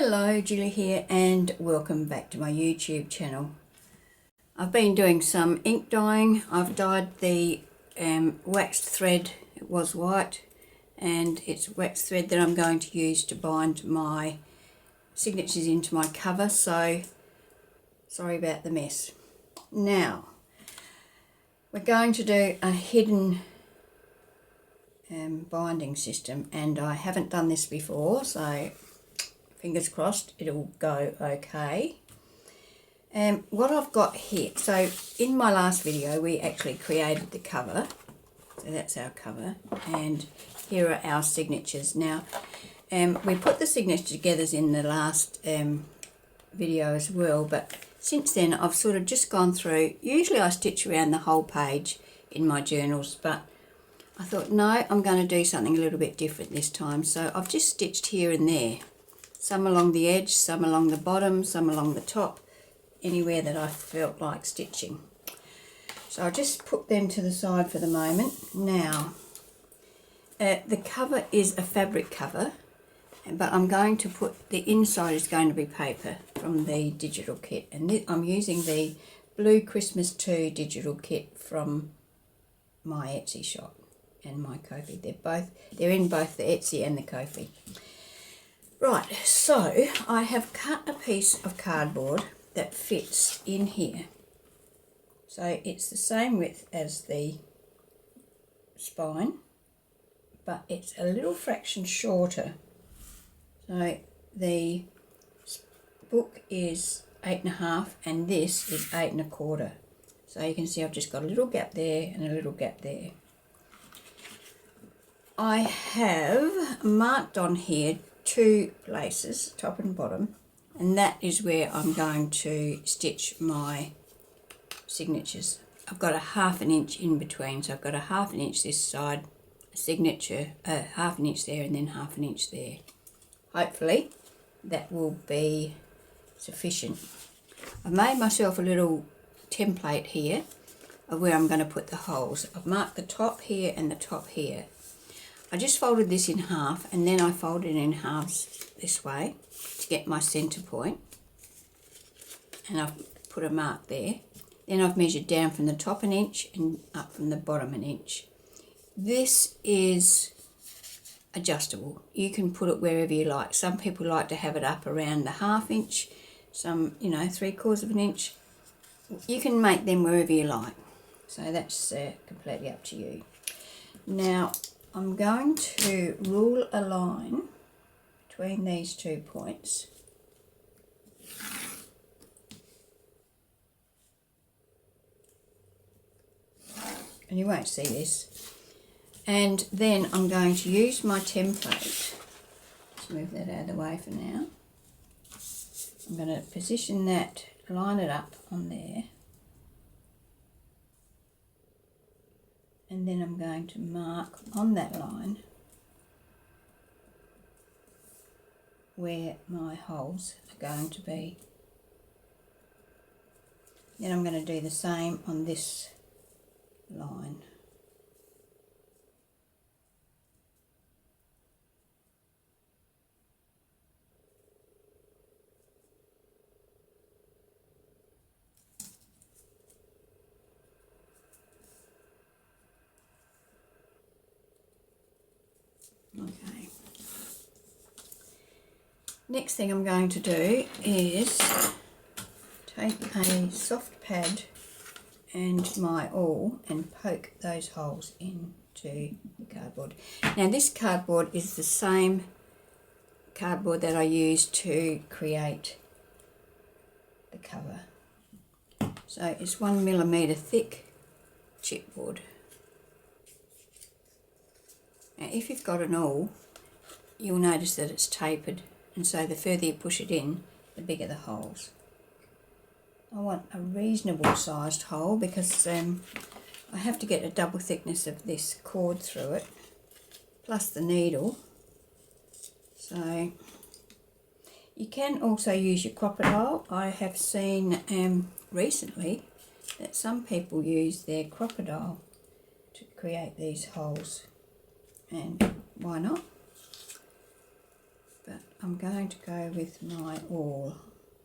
Hello, Julie here and welcome back to my YouTube channel. I've been doing some ink dyeing. I've dyed the waxed thread. It was white and it's waxed thread that I'm going to use to bind my signatures into my cover, so sorry about the mess. Now we're going to do a hidden binding system, and I haven't done this before, so fingers crossed it'll go okay. What I've got here, so in my last video we actually created the cover, so that's our cover, and here are our signatures. Now we put the signature together in the last video as well, but since then I've sort of just gone through. Usually I stitch around the whole page in my journals, but I thought no, I'm going to do something a little bit different this time, so I've just stitched here and there. Some along the edge, some along the bottom, some along the top, anywhere that I felt like stitching. So I'll just put them to the side for the moment. Now, the cover is a fabric cover, but I'm going to put, the inside is going to be paper from the digital kit. And I'm using the Blue Christmas 2 digital kit from my Etsy shop and my Ko-fi. They're in both the Etsy and the Ko-fi. Right, so I have cut a piece of cardboard that fits in here. So it's the same width as the spine, but it's a little fraction shorter. So the book is 8.5 and this is 8 1/4. So you can see I've just got a little gap there and a little gap there. I have marked on here two places, top and bottom, and that is where I'm going to stitch my signatures. I've got a 1/2 inch in between, so I've got a 1/2 inch this side, a signature, 1/2 inch there, and then 1/2 inch there. Hopefully that will be sufficient. I've made myself a little template here of where I'm going to put the holes. I've marked the top here and the top here. I just folded this in half, and then I folded it in halves this way to get my centre point, and I've put a mark there. Then I've measured down from the top 1 inch and up from the bottom 1 inch. This is adjustable. You can put it wherever you like. Some people like to have it up around the 1/2 inch, some 3/4 of an inch. You can make them wherever you like, so that's completely up to you. Now I'm going to rule a line between these 2 points. And you won't see this. And then I'm going to use my template. Just move that out of the way for now. I'm going to position that, line it up on there. And then I'm going to mark on that line where my holes are going to be. Then I'm going to do the same on this line. Okay. Next thing I'm going to do is take a soft pad and my awl and poke those holes into the cardboard. Now this cardboard is the same cardboard that I used to create the cover. So it's 1 millimetre thick chipboard. Now if you've got an awl, you'll notice that it's tapered, and so the further you push it in, the bigger the holes. I want a reasonable sized hole because I have to get a double thickness of this cord through it, plus the needle. So you can also use your crocodile. I have seen recently that some people use their crocodile to create these holes, and why not? But I'm going to go with my awl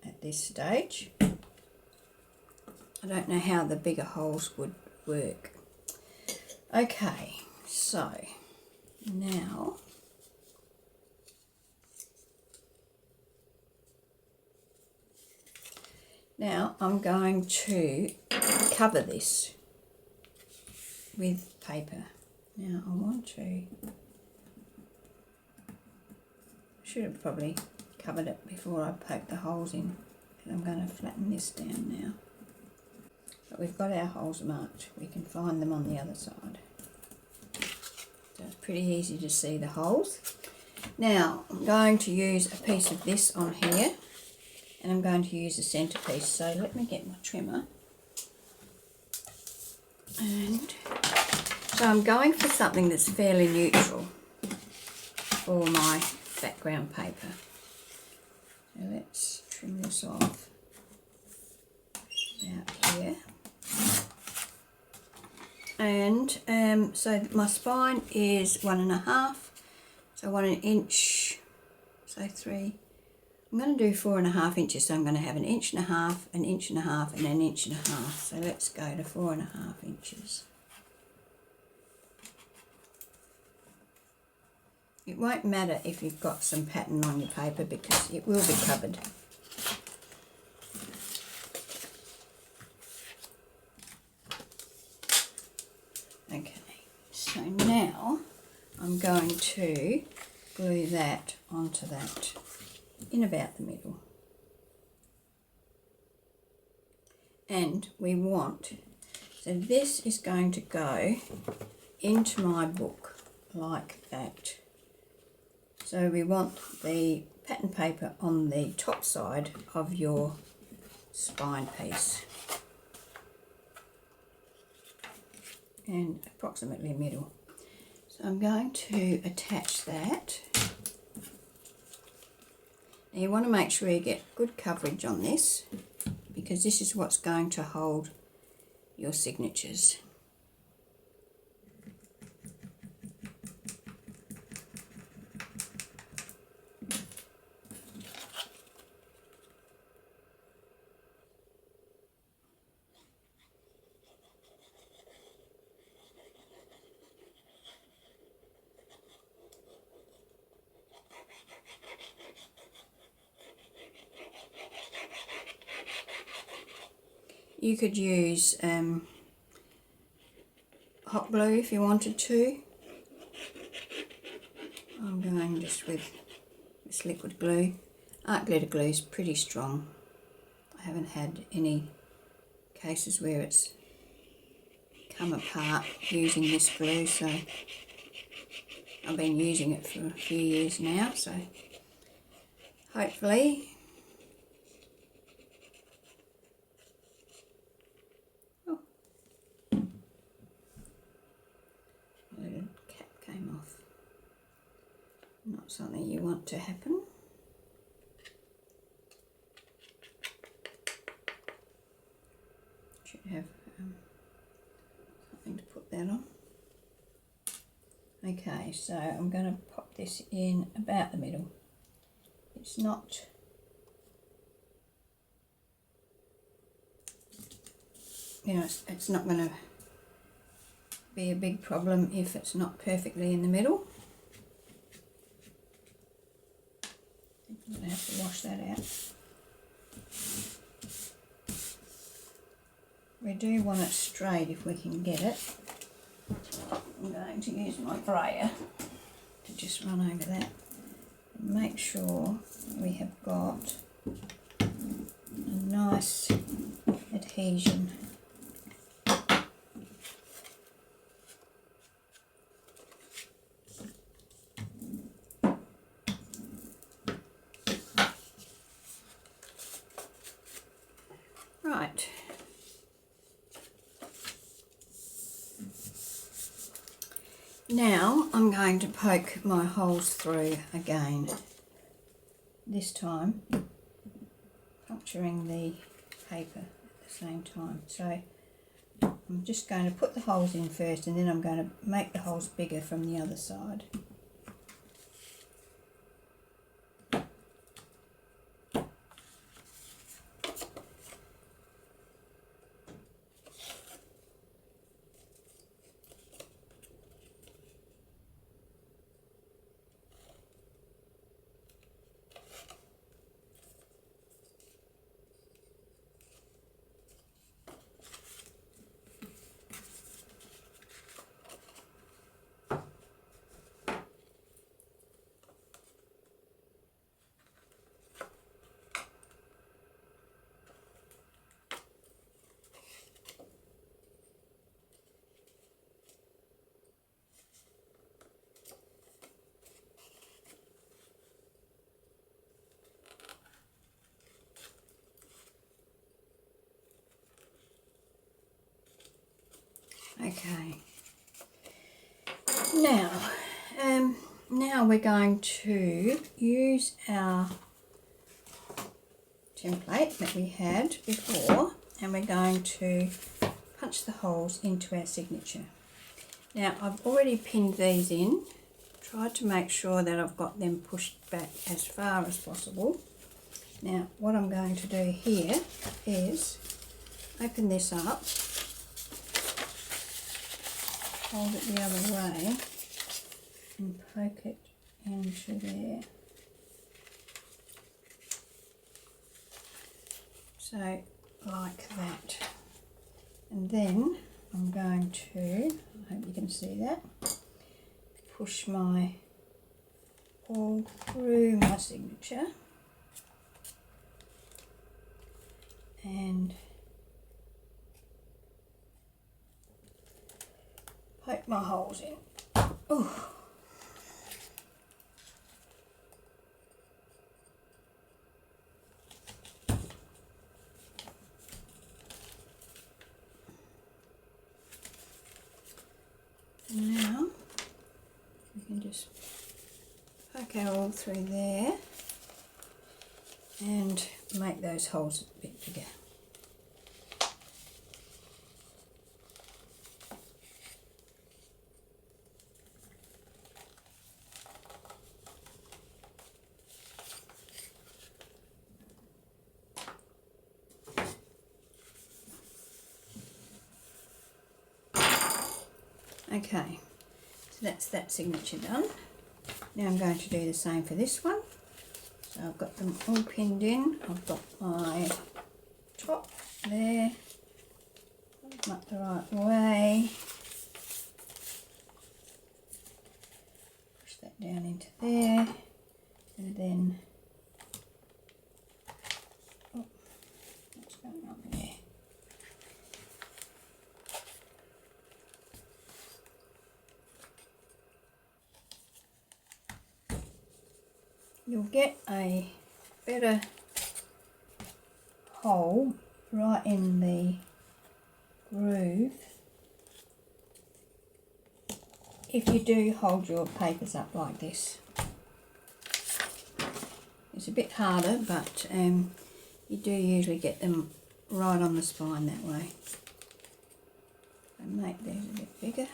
at this stage. I don't know how the bigger holes would work. Okay, so now I'm going to cover this with paper. Now I want to, should have probably covered it before I poke the holes in, and I'm going to flatten this down now. But we've got our holes marked, we can find them on the other side. So it's pretty easy to see the holes. Now I'm going to use a piece of this on here, and I'm going to use a centerpiece. So let me get my trimmer. And so I'm going for something that's fairly neutral for my background paper. So let's trim this off about here. And so my spine is 1.5, so I want an inch, so 3. I'm going to do 4.5 inches, so I'm going to have 1.5 inches, an inch and a half, and an inch and a half. So let's go to 4.5 inches. It won't matter if you've got some pattern on your paper because it will be covered. Okay, so now I'm going to glue that onto that in about the middle. And we want, so this is going to go into my book like that. So we want the pattern paper on the top side of your spine piece and approximately middle. So I'm going to attach that. Now you want to make sure you get good coverage on this because this is what's going to hold your signatures. You could use hot glue if you wanted to. I'm going just with this liquid glue. Art glitter glue is pretty strong. I haven't had any cases where it's come apart using this glue, so I've been using it for a few years now, so hopefully not something you want to happen. Should have something to put that on. Okay, so I'm going to pop this in about the middle. It's not it's not going to be a big problem if it's not perfectly in the middle. I'm going to have to wash that out. We do want it straight if we can get it. I'm going to use my brayer to just run over that and make sure we have got a nice adhesion. Right. Now I'm going to poke my holes through again, this time puncturing the paper at the same time. So I'm just going to put the holes in first and then I'm going to make the holes bigger from the other side. Okay. Now we're going to use our template that we had before, and we're going to punch the holes into our signature. Now I've already pinned these in, tried to make sure that I've got them pushed back as far as possible. Now what I'm going to do here is open this up, hold it the other way and poke it into there. So like that. And then I'm going to, I hope you can see that, push my all through my signature and poke my holes in. Oh. And now we can just poke our all through there and make those holes a bit bigger. Okay, so that's that signature done. Now I'm going to do the same for this one. So I've got them all pinned in. I've got my top there, put them up the right way, push that down into there, and then, oh, what's going on there? You'll get a better hole right in the groove if you do hold your papers up like this. It's a bit harder, but you do usually get them right on the spine that way. And make these a bit bigger.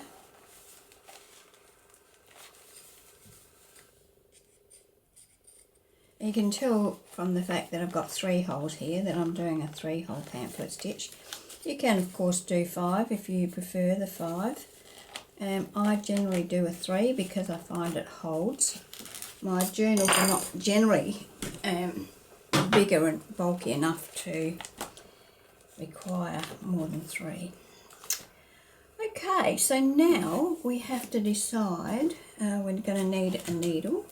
You can tell from the fact that I've got 3 holes here that I'm doing a 3-hole pamphlet stitch. You can of course do 5 if you prefer the 5. I generally do a 3 because I find it holds. My journals are not generally bigger and bulky enough to require more than 3. Okay, so now we have to decide, we're going to need a needle.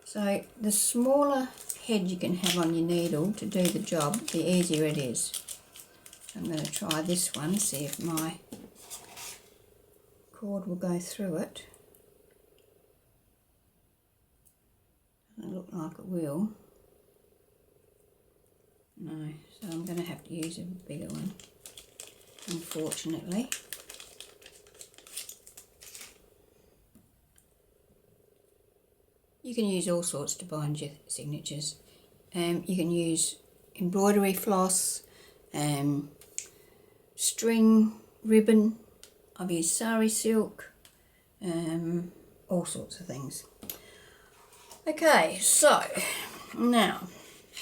So the smaller head you can have on your needle to do the job, the easier it is. I'm going to try this one, see if my cord will go through it. Doesn't look like it will. No, so I'm going to have to use a bigger one, unfortunately. You can use all sorts to bind your signatures. You can use embroidery floss, string, ribbon. I've used sari silk, all sorts of things. Okay, so now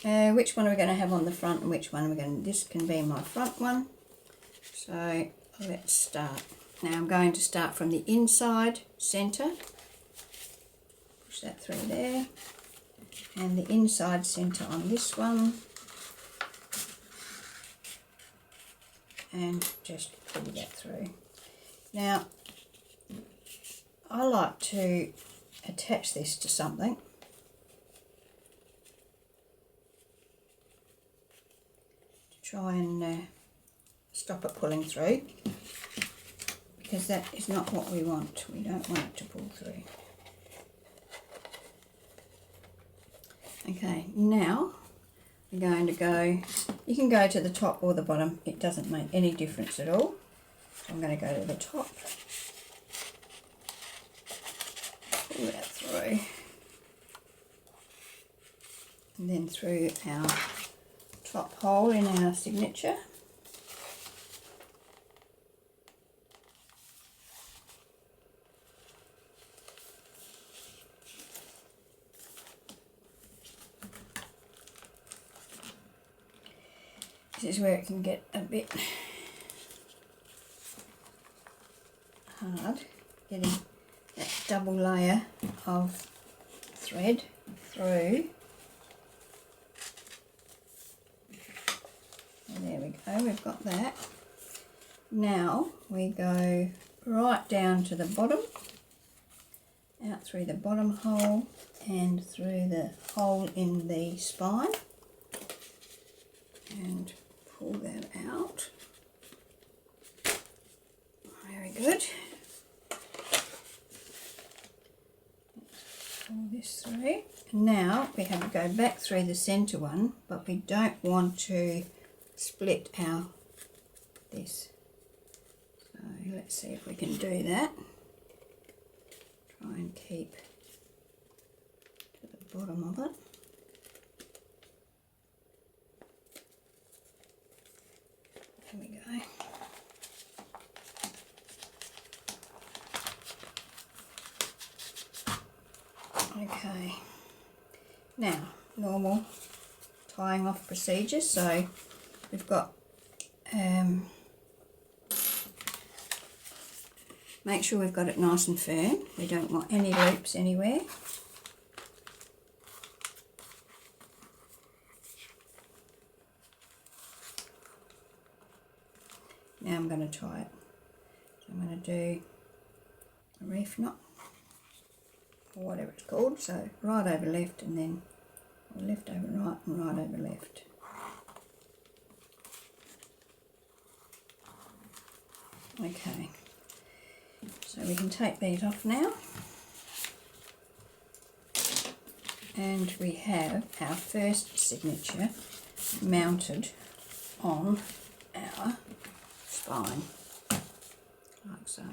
which one are we going to have on the front and which one are we going to, this can be my front one. So let's start. Now I'm going to start from the inside centre. That through there, and the inside centre on this one, and just pull that through. Now I like to attach this to something to try and stop it pulling through, because that is not what we want. We don't want it to pull through. Okay, now we're going to go, you can go to the top or the bottom, it doesn't make any difference at all. So I'm going to go to the top, pull that through, and then through our top hole in our signature. This is where it can get a bit hard, getting that double layer of thread through. And there we go, we've got that. Now we go right down to the bottom, out through the bottom hole and through the hole in the spine, and pull that out. Very good. Pull this through. Now we have to go back through the centre one, but we don't want to split this. So let's see if we can do that. Try and keep to the bottom of it. There we go. Okay, now normal tying off procedure. So we've got make sure we've got it nice and firm. We don't want any loops anywhere. Now I'm going to tie it. So I'm going to do a reef knot, or whatever it's called. So right over left, and then left over right and right over left. Okay, so we can take these off now, and we have our first signature mounted on our spine, like so.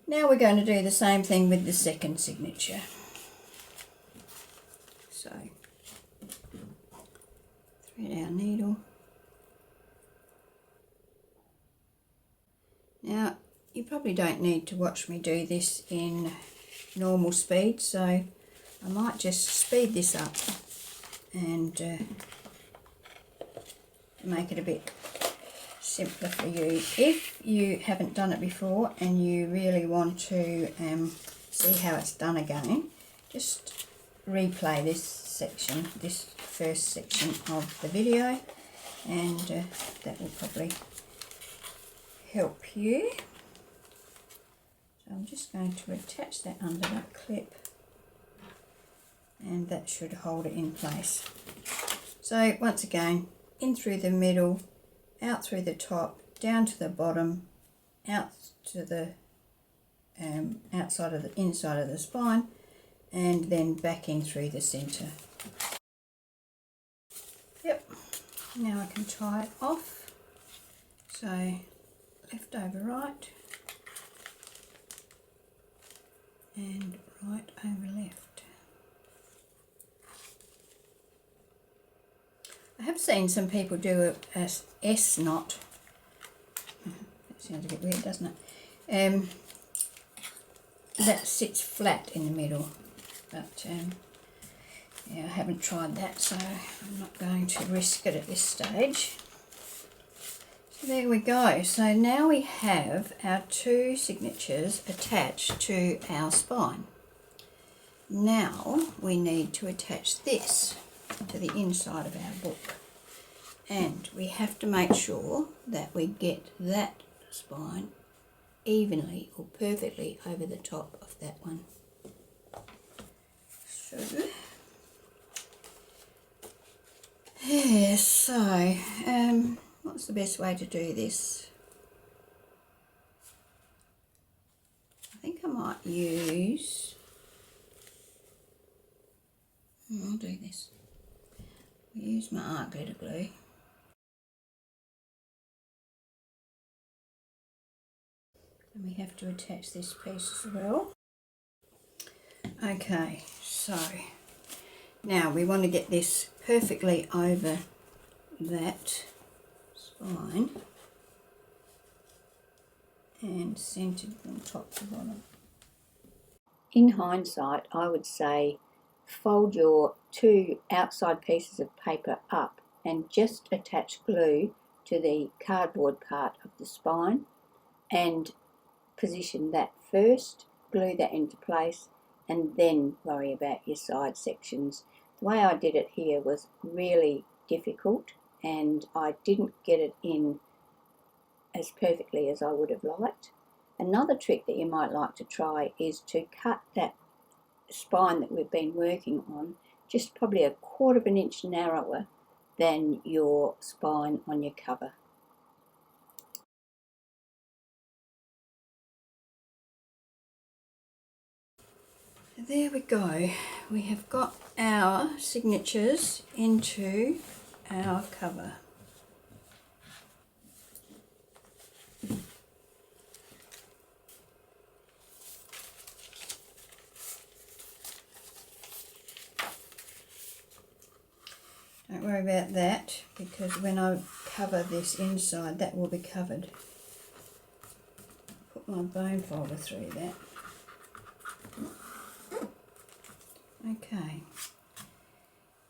Now we're going to do the same thing with the second signature. So thread our needle. Now you probably don't need to watch me do this in normal speed, so I might just speed this up and make it a bit simpler for you. If you haven't done it before and you really want to see how it's done again, just replay this section, this first section of the video, and that will probably help you. So I'm just going to attach that under that clip, and that should hold it in place. So once again, in through the middle, out through the top, down to the bottom, out to the outside of the inside of the spine, and then back in through the centre. Yep, now I can tie it off. So left over right and right over left. I have seen some people do a S knot. That sounds a bit weird, doesn't it? That sits flat in the middle, but yeah, I haven't tried that, so I'm not going to risk it at this stage. So there we go. So now we have our two signatures attached to our spine. Now we need to attach this to the inside of our book, and we have to make sure that we get that spine evenly or perfectly over the top of that one. So yeah, so what's the best way to do this? I think I might use, I'll do this. Use my art glitter glue. And we have to attach this piece as well. Okay, so now we want to get this perfectly over that spine and centered from top to bottom. In hindsight, I would say fold your two outside pieces of paper up and just attach glue to the cardboard part of the spine and position that first, glue that into place, and then worry about your side sections. The way I did it here was really difficult and I didn't get it in as perfectly as I would have liked. Another trick that you might like to try is to cut that spine that we've been working on just probably 1/4 of an inch narrower than your spine on your cover. There we go. We have got our signatures into our cover. Don't worry about that because when I cover this inside, that will be covered. Put my bone folder through that. Okay.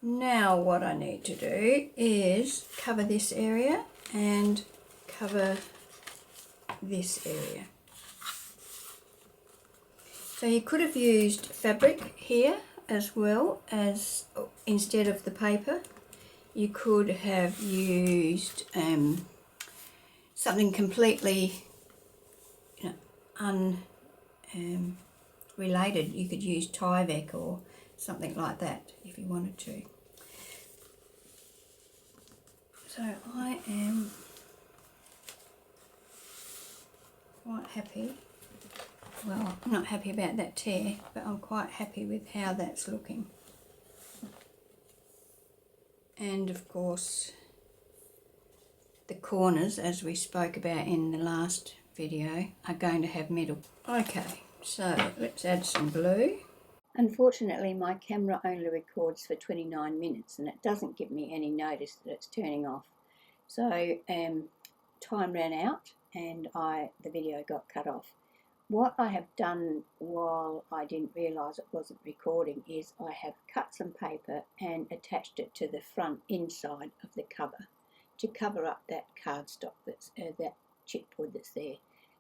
Now what I need to do is cover this area and cover this area. So you could have used fabric here as well as instead of the paper. You could have used something completely unrelated. You could use Tyvek or something like that if you wanted to. So I am quite happy. Well, I'm not happy about that tear, but I'm quite happy with how that's looking. And of course, the corners, as we spoke about in the last video, are going to have metal. Okay, so let's add some glue. Unfortunately, my camera only records for 29 minutes and it doesn't give me any notice that it's turning off. So time ran out and the video got cut off. What I have done while I didn't realise it wasn't recording is I have cut some paper and attached it to the front inside of the cover to cover up that cardstock that's that chipboard that's there.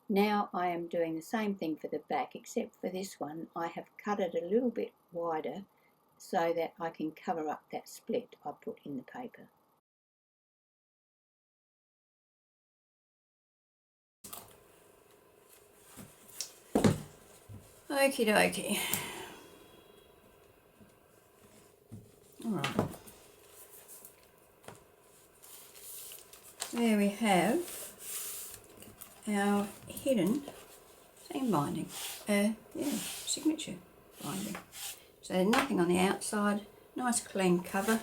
Now I am doing the same thing for the back, except for this one I have cut it a little bit wider so that I can cover up that split I put in the paper. Okie dokie. Alright. There we have our hidden seam binding. Signature binding. So nothing on the outside, nice clean cover.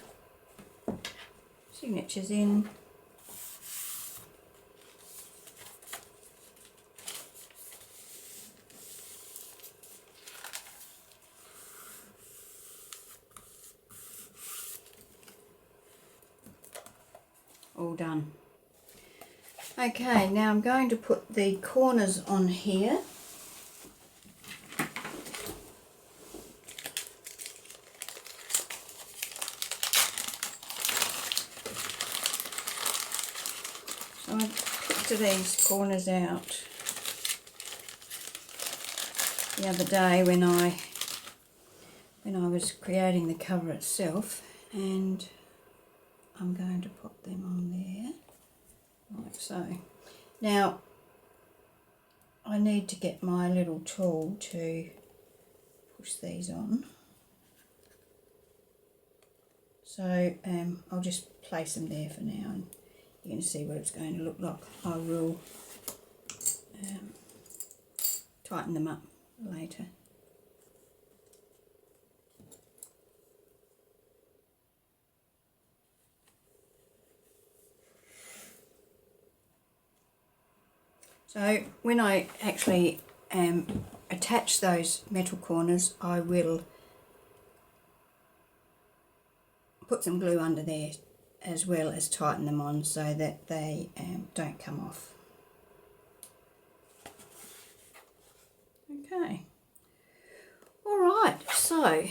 Signatures in. All done. Okay, now I'm going to put the corners on here. So I picked these corners out the other day when I was creating the cover itself, and I'm going to put them on there, like so. Now, I need to get my little tool to push these on. So I'll just place them there for now, and you can see what it's going to look like. I will tighten them up later. So when I actually attach those metal corners, I will put some glue under there as well as tighten them on so that they don't come off. Okay. Alright, so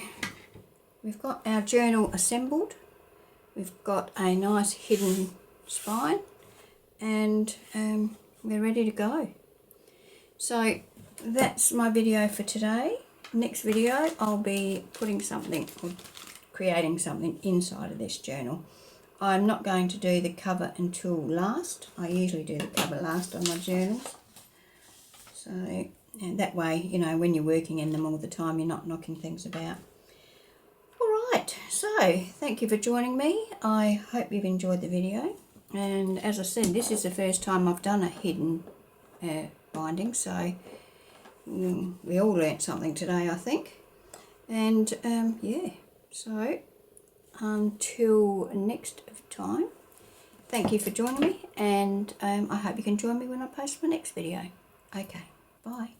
we've got our journal assembled. We've got a nice hidden spine and we're ready to go. So that's my video for today. Next video I'll be putting something or creating something inside of this journal. I'm not going to do the cover until last. I usually do the cover last on my journals. So and that way, you know, when you're working in them all the time, you're not knocking things about. Alright, so thank you for joining me. I hope you've enjoyed the video. And as I said, this is the first time I've done a hidden binding, so we all learnt something today, I think. And yeah, so until next time, thank you for joining me, and I hope you can join me when I post my next video. Okay, bye.